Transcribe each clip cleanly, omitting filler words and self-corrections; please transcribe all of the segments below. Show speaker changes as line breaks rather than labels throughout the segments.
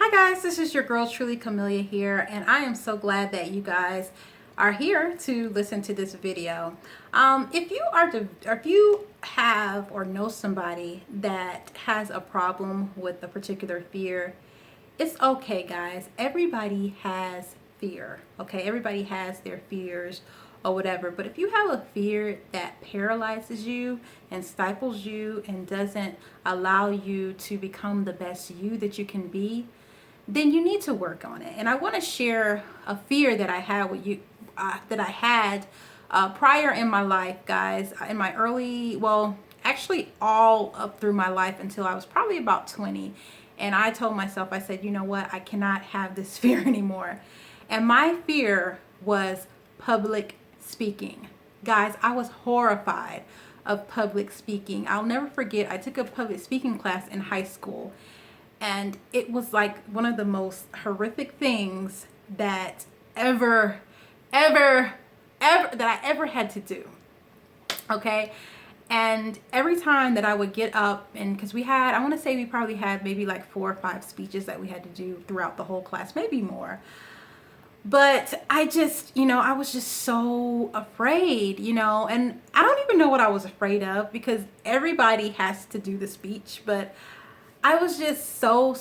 Hi guys, this is your girl Truly Camellia here, and I am so glad that you guys are here to listen to this video. If you have or know somebody that has a problem with a particular fear, it's okay, guys. Everybody has fear, okay? Everybody has their fears or whatever. But if you have a fear that paralyzes you and stifles you and doesn't allow you to become the best you that you can be, then you need to work on it. And I want to share a fear that I had with you, prior in my life, guys. In my early, well, actually all up through my life until I was probably about 20. And I told myself, I said, you know what? I cannot have this fear anymore. And my fear was public speaking. Guys, I was horrified of public speaking. I'll never forget, I took a public speaking class in high school, and it was like one of the most horrific things that that I ever had to do. Okay. And every time that I would get up, and because I want to say we probably had maybe like 4 or 5 speeches that we had to do throughout the whole class, maybe more. But I just, I was just so afraid, and I don't even know what I was afraid of, because everybody has to do the speech, but I was just so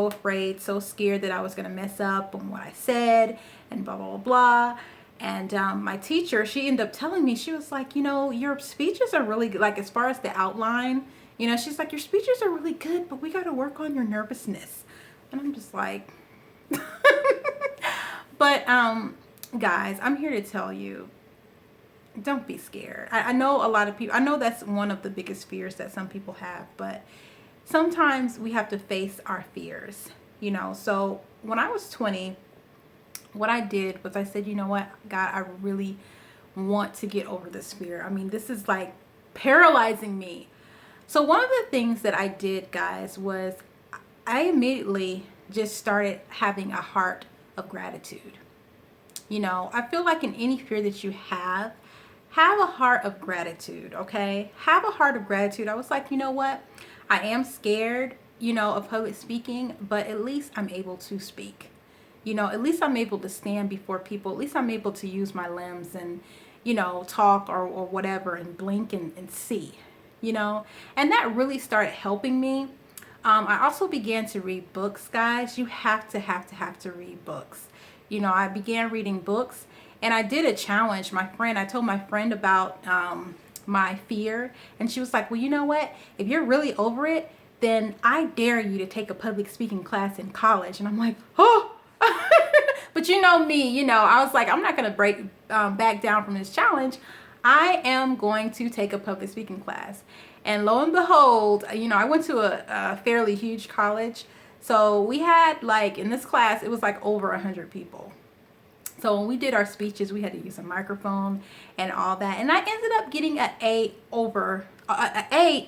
afraid, so scared that I was going to mess up on what I said and blah, blah, blah. And my teacher, she ended up telling me, she was like, your speeches are really good. Like, as far as the outline, she's like, your speeches are really good, but we got to work on your nervousness. And I'm just like, but guys, I'm here to tell you, don't be scared. I know a lot of people, I know that's one of the biggest fears that some people have, but sometimes we have to face our fears, So when I was 20, what I did was I said, you know what, God, I really want to get over this fear. I mean, this is like paralyzing me. So one of the things that I did, guys, was I immediately just started having a heart of gratitude. I feel like in any fear that you have a heart of gratitude, okay? Have a heart of gratitude. I was like, you know what? I am scared, of public speaking, but at least I'm able to speak. At least I'm able to stand before people. At least I'm able to use my limbs and, talk or whatever and blink and see, And that really started helping me. I also began to read books, guys. You have to read books. I began reading books, and I did a challenge. I told my friend about my fear, and she was like, well, you know what? If you're really over it, then I dare you to take a public speaking class in college. And I'm like, oh, but me, I was like, I'm not going to back down from this challenge. I am going to take a public speaking class. And lo and behold, I went to a fairly huge college. So we had, like, in this class, it was like over 100 people. So when we did our speeches, we had to use a microphone and all that. And I ended up getting an A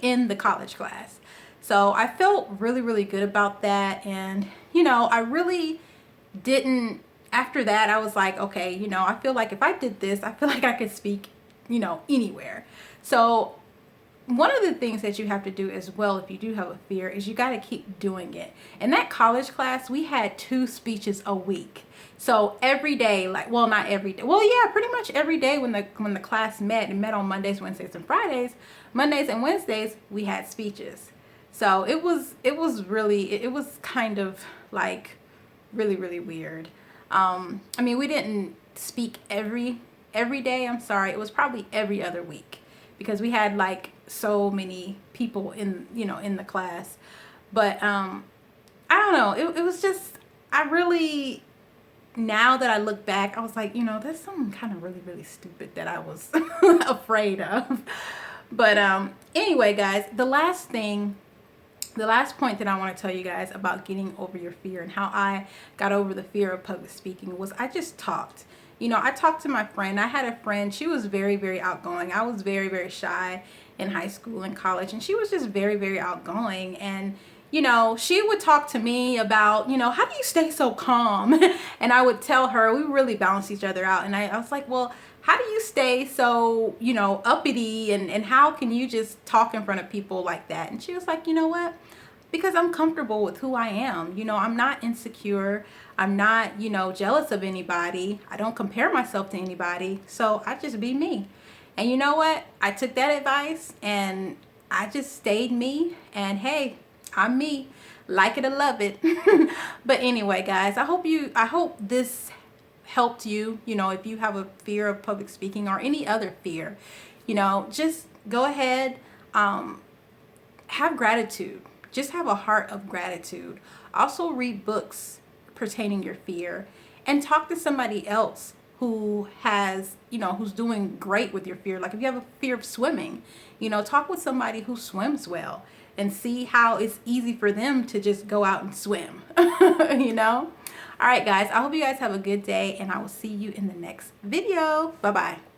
in the college class. So I felt really good about that. And, I really didn't, after that, I was like, okay, I feel like if I did this, I feel like I could speak, anywhere. So one of the things that you have to do as well, if you do have a fear, is you got to keep doing it. In that college class, we had 2 speeches a week. So every day, not every day. Well, yeah, pretty much every day when the class met, and met on Mondays, Wednesdays, and Fridays. Mondays and Wednesdays, we had speeches. So it was kind of like really weird. We didn't speak every day. I'm sorry. It was probably every other week, because we had like so many people in the class. But I don't know, it was just, I really, now that I look back, I was like, that's something kind of really stupid that I was afraid of. But anyway, guys, the last point that I want to tell you guys about getting over your fear and how I got over the fear of public speaking was I just talked. I talked to my friend. I had a friend. She was very outgoing. I was very shy in high school and college, and she was just very outgoing. And, she would talk to me about, how do you stay so calm? And I would tell her, we really balanced each other out. And I was like, well, how do you stay so, uppity, and how can you just talk in front of people like that? And she was like, you know what? because I'm comfortable with who I am. You know, I'm not insecure. I'm not, you know, jealous of anybody. I don't compare myself to anybody. So I just be me. And you know what? I took that advice and I just stayed me. And hey, I'm me. Like it or love it. But anyway, guys, I hope this helped you. You know, if you have a fear of public speaking or any other fear, you know, just go ahead, have gratitude. Just have a heart of gratitude. Also read books pertaining your fear and talk to somebody else who has, you know, who's doing great with your fear. Like if you have a fear of swimming, you know, talk with somebody who swims well and see how it's easy for them to just go out and swim. You know? All right, guys, I hope you guys have a good day, and I will see you in the next video. Bye-bye.